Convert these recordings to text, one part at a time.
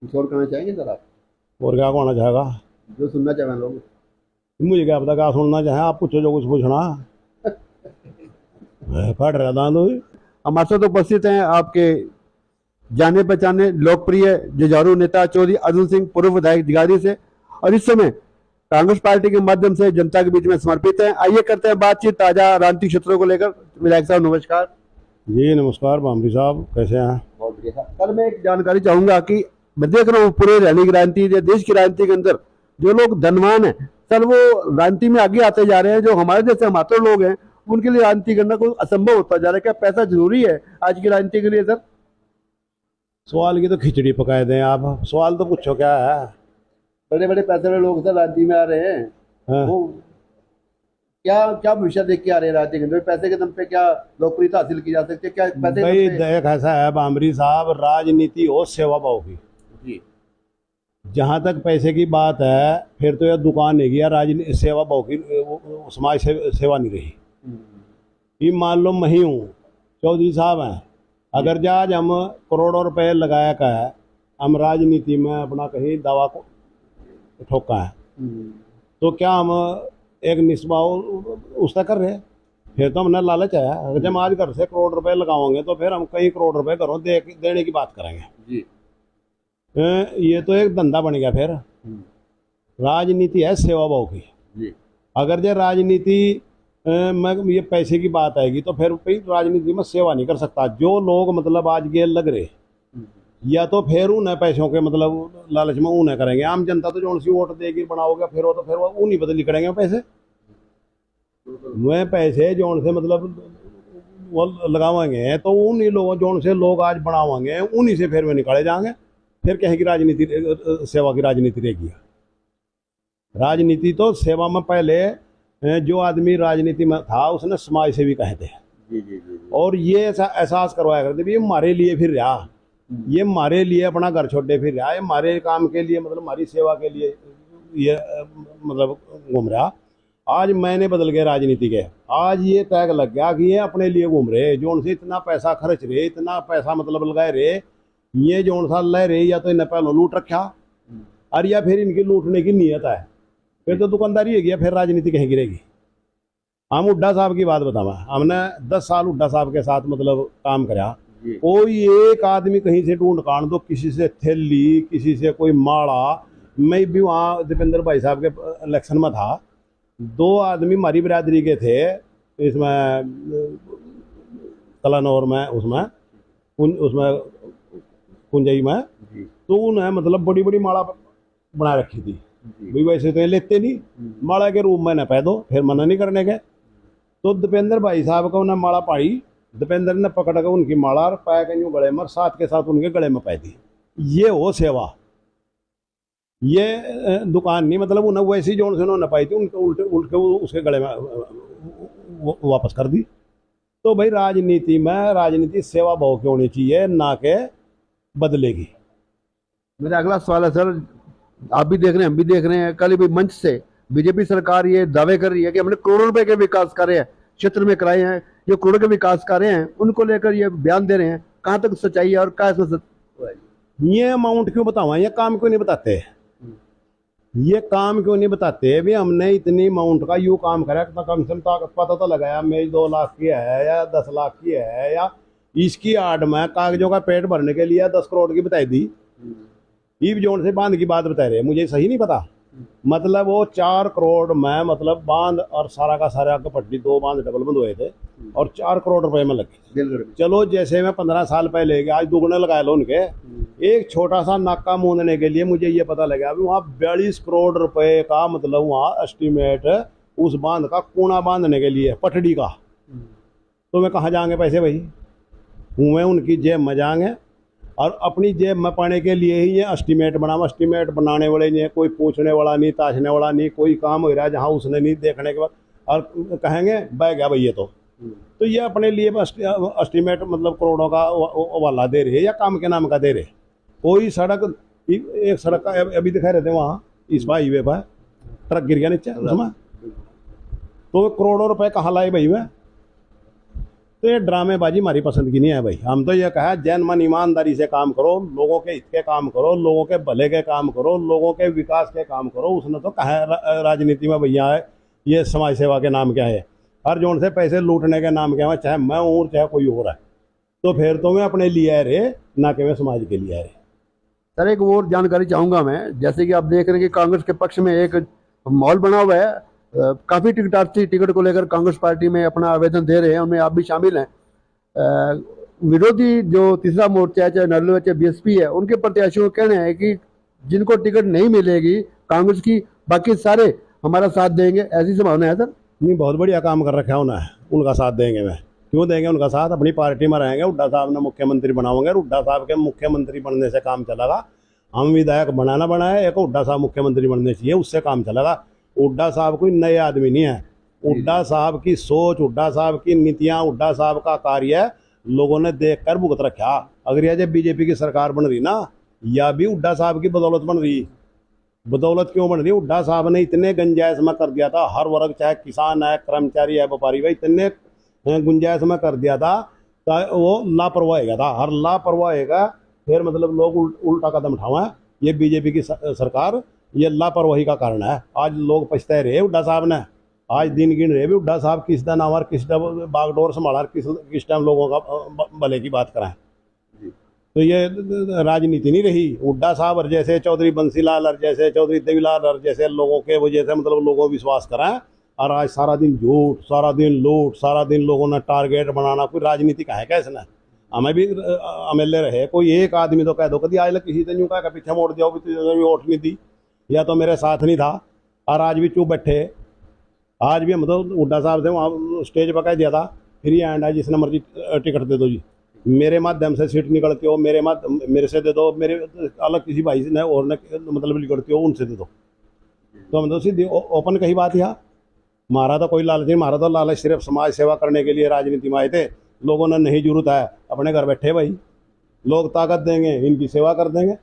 कुछ और कहना चाहेंगे सर आप? और क्या कहना चाहेगा? जो सुनना चाहें लोग। मुझे क्या पता क्या सुनना चाहे, आप पूछो जो कुछ पूछना। मैं कट रहा था तो हमारे साथ उपस्थित हैं आपके जाने पहचाने लोकप्रिय जुझारू नेता चौधरी अर्जुन सिंह, पूर्व विधायक जगाधरी से, और इस समय कांग्रेस पार्टी के माध्यम से जनता के बीच में समर्पित हैं। आइए करते हैं बातचीत ताजा राजनीतिक क्षेत्रों को लेकर। विधायक साहब नमस्कार। जी नमस्कार बामरी साहब, कैसे हैं? बहुत बढ़िया सर। सर मैं एक जानकारी चाहूंगा कि मैं देख रहा हूँ पूरे हरियाणा की राजनीति या देश की राजनीति के अंदर जो लोग धनवान है सर, वो राजनीति में आगे आते जा रहे हैं। जो हमारे जैसे मात्र लोग हैं उनके लिए राजनीति करना कोई असंभव होता जा रहा है। क्या पैसा जरूरी है आज की राजनीति के लिए सर? सवाल की तो खिचड़ी पकाए दें आप, सवाल तो पूछो क्या है। बड़े बड़े पैसे वाले लोग सर राजनीति में आ रहे हैं, हाँ? वो क्या क्या भविष्य देख के आ रहे हैं राजनीति के अंदर? पैसे के दम पे क्या लोकप्रियता हासिल की जा सकती है? क्या पैसे भाई के दम पे? देख ऐसा है बामरी साहब, राजनीति हो सेवा भाव की। जी। जहां तक पैसे की बात है फिर तो यह दुकान नहीं गया, राजनीति सेवा भाव की समाज सेवा नहीं रही। ये मान लो मैं ही हूँ, चौधरी साहब हैं, अगर जो आज हम करोड़ों रुपए लगाया का है, हम राजनीति में अपना कहीं दवा को ठोका है, तो क्या हम एक निस्बाव उसका कर रहे हैं? फिर तो हमने लालच है। अगर जब आज घर से करोड़ रुपए लगाओगे तो फिर हम कई करोड़ रुपए घरों देने की बात करेंगे। जी। ये तो एक धंधा बन गया। फिर राजनीति है सेवा भाव की। जी। अगर जो राजनीति में ये पैसे की बात आएगी तो फिर भाई राजनीति में सेवा नहीं कर सकता। जो लोग मतलब आज ये लग रहे, या तो फिर उन्हें पैसों के मतलब लालच में उन्हें करेंगे। आम जनता तो जो सी वोट देगी बनाओगे फिर वो तो फिर वो उन्हीं बदली करेंगे पैसे। वह पैसे जो से मतलब वो लगावेंगे तो उन्हीं लोगों जो से लोग आज बनावेंगे उन्हीं से फिर वे निकाले जाएंगे। फिर कहें कि राजनीति सेवा की राजनीति रहेगी। राजनीति तो सेवा में पहले जो आदमी राजनीति में था उसने समाज सेवी कहे थे। जी जी जी। और ये ऐसा एहसास करवाया करते भी ये हमारे लिए फिर रहा, ये हमारे लिए अपना घर छोड़े फिर रहा, ये हमारे काम के लिए मतलब हमारी सेवा के लिए ये मतलब घूम रहा। आज मैंने बदल गए राजनीति के, आज ये टैग लग गया कि ये अपने लिए घूम रहे, जो उनसे इतना पैसा खर्च रहे, इतना पैसा मतलब लगाए रहे, ये जो सा ले रहे या तो इन्हें पहले लूट रखा और या फिर इनकी लूटने की नीयत है, फिर तो दुकानदारी है गया, फिर राजनीति कहीं गिरेगी। हम हुड्डा साहब की बात बतावा, हमने 10 साल हुड्डा साहब के साथ मतलब काम करा। कोई एक आदमी कहीं से ढूंढ कांड दो, किसी से थैली, किसी से कोई माड़ा। मैं भी वहाँ दीपेंद्र भाई साहब के इलेक्शन में था, 2 आदमी हमारी बिरादरी के थे इसमें कलानौर में, उसमें उसमें कुंजई में, तो उन्हें मतलब बड़ी बड़ी माला बना रखी थी। भाई वैसे तो ये लेते नहीं, माला के रूप में न पै दो, फिर मना नहीं करने के। तो दीपेंद्र भाई साहब को उन्हें माला पाई, दीपेंद्र ने पकड़ कर उनकी माला और पै के यूं गले में, साथ के साथ उनके गले में पै दी। ये हो सेवा, ये दुकान नहीं। मतलब उन्हें वैसी जोन से उन्होंने पाई थी, उनके उल्टे उल्टे उसके गले में वापस कर दी। तो भाई राजनीति में राजनीति सेवा भाव की होनी चाहिए, ना के बदलेगी। मेरा अगला सवाल है सर, आप भी देख रहे हैं, हम भी देख रहे हैं, कल भी मंच से बीजेपी सरकार ये दावे कर रही है कि हमने करोड़ों रुपए के विकास कार्य क्षेत्र में कराए हैं। जो करोड़ों के विकास कार्य हैं उनको लेकर ये बयान दे रहे हैं, कहाँ तक सच्चाई है और क्या इसमें ये अमाउंट क्यों बतावा, ये काम क्यों नहीं बताते? ये काम क्यों नहीं बताते भी हमने इतनी अमाउंट का यू काम करा, कम से कम पता तो लगाया मेरी 2 लाख की है या 10 लाख की है, या इसकी आड़ में कागजों का पेट भरने के लिए 10 करोड़ की बताई दी। ईव जोन से बांध की बात बता रहे, मुझे सही नहीं पता। मतलब वो 4 करोड़ में मतलब बांध और सारा का सारा पट्टी 2 बांध डबल बंद हुए थे और 4 करोड़ रुपए में लगे। चलो जैसे मैं 15 साल पहले आज दुगने लगाए लो उनके। एक छोटा सा नाका मूंदने के लिए मुझे ये पता लगा अभी वहाँ 42 करोड़ रुपए का मतलब वहाँ एस्टिमेट उस बांध का कूड़ा बांधने के लिए पटड़ी का। तो मैं कहाँ जाएंगे पैसे भाई? हुए उनकी जेब में जाएंगे और अपनी जेब में पाने के लिए ही ये एस्टिमेट बनाओ। एस्टिमेट बनाने वाले नहीं, कोई पूछने वाला नहीं, ताशने वाला नहीं, कोई काम हो रहा है जहाँ उसने नहीं देखने के बाद और कहेंगे बह गया भाई ये तो ये अपने लिए एस्टिमेट मतलब करोड़ों का वाला दे रहे या काम के नाम का दे रहे। कोई सड़क, एक सड़क का अभी दिखा रहे थे वहाँ इस हाईवे पर ट्रक गिर गया नीचे उसमें, तो करोड़ों रुपए कहाँ लाए भाई? मैं तो ये ड्रामेबाजी हमारी पसंद की नहीं है भाई। हम तो ये कहा जैन मन ईमानदारी से काम करो, लोगों के हित के काम करो, लोगों के भले के काम करो, लोगों के विकास के काम करो। उसने तो कहा है राजनीति में भैया है ये समाज सेवा के नाम क्या है, हर जोन से पैसे लूटने के नाम क्या है, चाहे मैं हूँ चाहे कोई और है। तो फिर तो मैं अपने लिए है रे, ना कि मैं समाज के लिए है रे। सर एक और जानकारी चाहूंगा मैं, जैसे कि आप देख रहे हैं कि कांग्रेस के पक्ष में एक माहौल बना हुआ है, काफी टिकटार्थी टिकट को लेकर कांग्रेस पार्टी में अपना आवेदन दे रहे हैं, उनमें आप भी शामिल हैं। विरोधी जो तीसरा मोर्चा है, चाहे नर्लो है चाहे बीएसपी है, उनके प्रत्याशियों का कहना है कि जिनको टिकट नहीं मिलेगी कांग्रेस की, बाकी सारे हमारा साथ देंगे, ऐसी संभावना है सर? नहीं, बहुत बढ़िया काम कर रखा है उन्हें, उनका साथ देंगे। मैं क्यों देंगे उनका साथ, अपनी पार्टी में रहेंगे, हुड्डा साहब ने मुख्यमंत्री बनाओगे, हुड्डा साहब के मुख्यमंत्री बनने से काम चलेगा। हम विधायक बनाना बनाए, एक हुड्डा साहब मुख्यमंत्री बनने चाहिए, उससे काम चलेगा। हुड्डा साहब कोई नए आदमी नहीं है, हुड्डा साहब की सोच, हुड्डा साहब की नीतियाँ, हुड्डा साहब का कार्य लोगों ने देख कर भुगत रखा। अगर यह जब बीजेपी की सरकार बन रही ना, या भी हुड्डा साहब की बदौलत बन रही। बदौलत क्यों बन रही? हुड्डा साहब ने इतने गुंजाइश में कर दिया था, हर वर्ग चाहे किसान है, कर्मचारी है, व्यापारी भाई, इतने गुंजाइश में कर दिया था, वो लापरवाह गया था। हर लापरवाह का फिर मतलब लोग उल्टा कदम उठावे। ये बीजेपी की सरकार ये लापरवाही का कारण है। आज लोग पछता रहे हुड्डा साहब ने, आज दिन गिन रहे भी हुड्डा साहब किस दिन आवर, किस टाइम बागडोर संभाला, किस टाइम लोगों का भले की बात कराएं। तो ये राजनीति नहीं रही। हुड्डा साहब और जैसे चौधरी बंसीलाल और जैसे चौधरी देवीलाल और जैसे लोगों के वजह से मतलब लोगों विश्वास कराएं, और आज सारा दिन झूठ, सारा दिन लूट, सारा दिन लोगों ने टारगेट बनाना। कोई राजनीति का है क्या इसने? हमें भी एमएलए रहे, कोई एक आदमी तो कह दो कभी आज लग किसी ने यूँ कहा पीछे मोड़ दिया, भी वोट नहीं दी या तो मेरे साथ नहीं था, और आज भी चुप बैठे। आज भी हम तो हुड्डा साहब से वहाँ स्टेज पर कह दिया था फ्री हैंड है, जिसने मर्जी टिकट दे दो जी, मेरे माध्यम से सीट निकलती हो, मेरे से दे दो, मेरे अलग किसी भाई ने और ने मतलब निकलती हो उनसे दे दो। तो हम तो सीधी ओपन कही बात है। हमारा तो कोई लालच नहीं, हमारा तो लालच सिर्फ समाज सेवा करने के लिए राजनीति में आए थे। लोगों ने नहीं जरूरत है, अपने घर बैठे भाई, लोग ताकत देंगे, इनकी सेवा कर देंगे,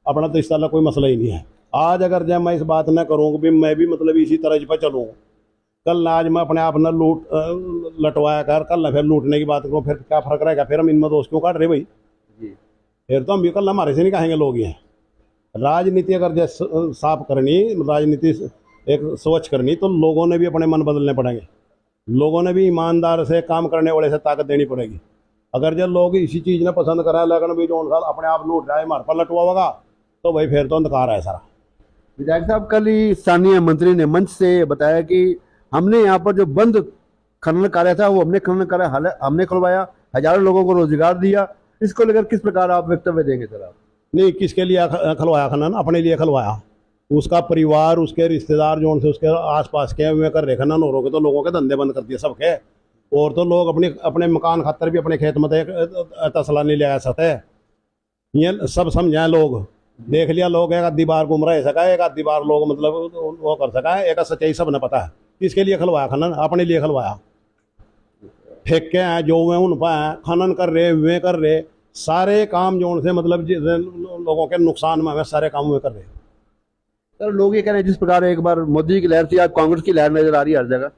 अपना तो इस तरह कोई मसला ही नहीं है। आज अगर जब मैं इस बात न करूँ कि मैं भी मतलब इसी तरह पर चलूँ, कल आज मैं अपने आप न लटवाया कर, कल न फिर लूटने की बात करूँ, फिर क्या फर्क रहेगा? फिर हम इनमें दोस्त क्यों काट रहे भाई? फिर तो हम भी कल हमारे से नहीं कहेंगे लोग ये। राजनीति अगर जैसे साफ करनी, राजनीति एक स्वच्छ करनी, तो लोगों ने भी अपने मन बदलने पड़ेंगे, लोगों ने भी ईमानदार से काम करने वाले से ताकत देनी पड़ेगी। अगर जब लोग इसी चीज़ ने पसंद करें, लेकिन भी जो साल अपने आप लूट रहा है, हमारे पर लटवा होगा, तो भाई फिर तो अंधकार है सारा। विधायक साहब, कल ही स्थानीय मंत्री ने मंच से बताया कि हमने यहाँ पर जो बंद खनन कार्य था वो हमने खनन कार्य हमने खुलवाया, हजारों लोगों को रोजगार दिया। इसको लेकर किस प्रकार आप वक्तव्य देंगे सर आप? नहीं, किसके लिए खलवाया खनन? अपने लिए खलवाया। उसका परिवार, उसके रिश्तेदार जो उनसे उसके आसपास के वे कर रहे खनन, और के तो लोगों के धंधे बंद कर दिए सबके। और तो लोग अपने मकान खातर भी अपने खेत में तसला नहीं ले सकते। ये सब समझाए लोग, देख लिया लोग, एक आधी बार घूम रहे सका, एक आधी बार लोग मतलब वो कर सका है, एक सच्चाई सब ने पता है। किसके लिए खलवाया खनन? अपने लिए खलवाया। ठेके हैं जो वे उन पर हैं, खनन कर रहे वे कर रहे, सारे काम जो उनसे मतलब लोगों के नुकसान में सारे काम वे कर रहे। सर लोग ये कह रहे हैं जिस प्रकार एक बार मोदी की लहर थी, आज कांग्रेस की लहर नजर आ रही है हर जगह।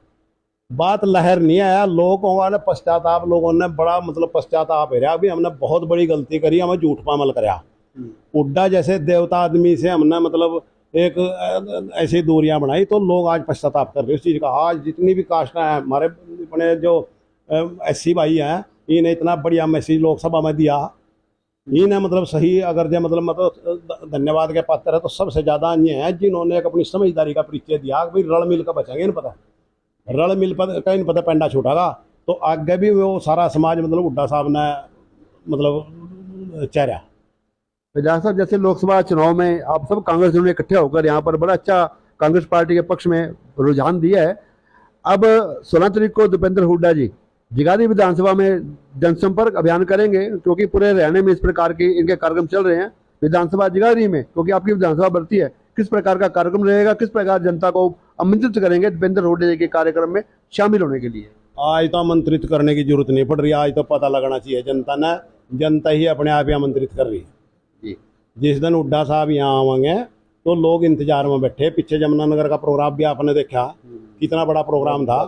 बात लहर नहीं आया, लोगों ने पश्चाताप, लोगों ने बड़ा मतलब पश्चाताप है। अभी हमने बहुत बड़ी गलती करी, हमें झूठ पर अमल कराया। हुड्डा जैसे देवता आदमी से हमने मतलब एक ऐसी दूरियां बनाई, तो लोग आज पश्चाताप कर रहे उस चीज़ का। आज जितनी भी कास्टें हैं, हमारे अपने जो एससी भाई हैं, इन्हें इतना बढ़िया मैसेज लोकसभा में दिया, इन्हें मतलब सही अगर जो मतलब धन्यवाद के पात्र है, तो सबसे ज़्यादा ये हैं जिन्होंने एक अपनी समझदारी का परिचय दिया। भाई रल मिल कर बचेंगे, इन पता रल मिल पर कहीं पता पेंडा छूटागा, तो आगे भी वो सारा समाज मतलब हुड्डा साहब ने मतलब चेहरा। विधायक साहब, जैसे लोकसभा चुनाव में आप सब कांग्रेस ने इकट्ठे होकर यहाँ पर बड़ा अच्छा कांग्रेस पार्टी के पक्ष में रुझान दिया है। अब 16 तारीख को दीपेंद्र हुड्डा जी जगाधरी विधानसभा में जनसंपर्क अभियान करेंगे, क्योंकि पूरे हरियाणा में इस प्रकार के इनके कार्यक्रम चल रहे हैं। विधानसभा जगाधरी में, क्योंकि आपकी विधानसभा बढ़ती है, किस प्रकार का कार्यक्रम रहेगा, किस प्रकार जनता को आमंत्रित करेंगे दीपेंद्र हुड्डा जी के कार्यक्रम में शामिल होने के लिए? आज तो आमंत्रित करने की जरूरत नहीं पड़ रही, आज तो पता लगना चाहिए जनता ने, जनता ही अपने आप ही आमंत्रित कर रही है। जिस दिन हुड्डा साहब यहाँ आवेंगे तो लोग इंतजार में बैठे। पीछे जमुनानगर का प्रोग्राम भी आपने देखा, कितना बड़ा प्रोग्राम था।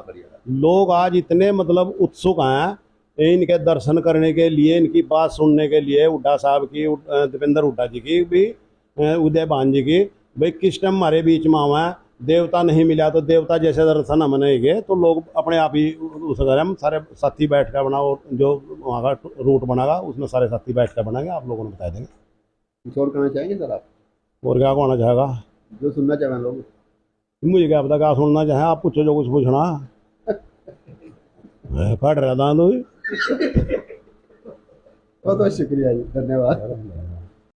लोग आज इतने मतलब उत्सुक हैं इनके दर्शन करने के लिए, इनकी बात सुनने के लिए, हुड्डा साहब की, दीपेंद्र हुड्डा जी की भी, उदय भान जी की, भाई किस टाइम हमारे बीच में आवा है, देवता नहीं मिला तो देवता जैसे दर्शन हम नहीं तो लोग अपने आप ही उस घर हम सारे साथी बैठ कर बनाओ, जो वहाँ का रूट बनागा उसमें सारे साथी बैठ कर बनाएंगे, आप लोगों ने बता देंगे। कुछ और कहना चाहेंगे सर आप, और क्या कहना चाहेगा? जो सुनना चाहें लोग? मुझे क्या पता क्या सुनना चाहे, आप पूछो जो कुछ पूछना। मैं फट रहा था तो बहुत बहुत शुक्रिया जी, धन्यवाद।